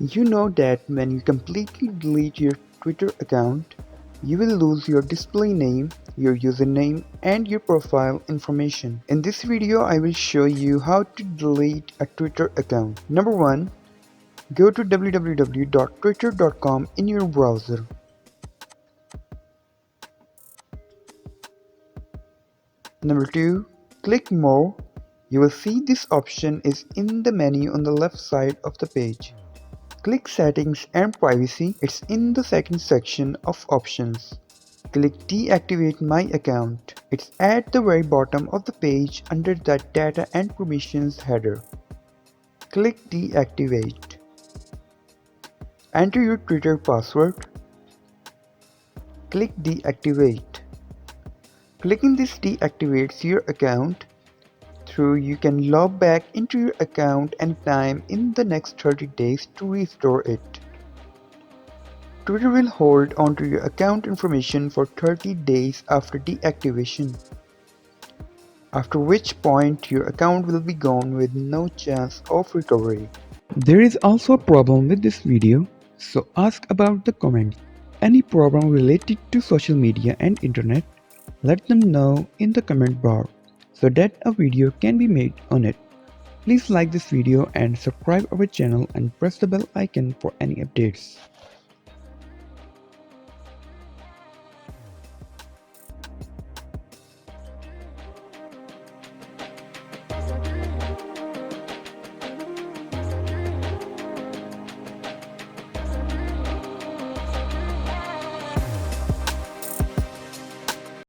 You know that when you completely delete your Twitter account, you will lose your display name, your username, and your profile information. In this video, I will show you how to delete a Twitter account. Number 1. Go to www.twitter.com in your browser. Number 2. Click More. You will see this option is in the menu on the left side of the page. Click Settings and Privacy. It's in the second section of options. Click Deactivate My Account. It's at the very bottom of the page under the Data and Permissions header. Click Deactivate. Enter your Twitter password. Click Deactivate. Clicking this deactivates your account. You can log back into your account anytime in the next 30 days to restore it. Twitter will hold onto your account information for 30 days after deactivation, after which point your account will be gone with no chance of recovery. There is also a problem with this video, so ask about the comments. Any problem related to social media and internet, let them know in the comment bar, so that a video can be made on it. Please like this video and subscribe our channel and press the bell icon for any updates.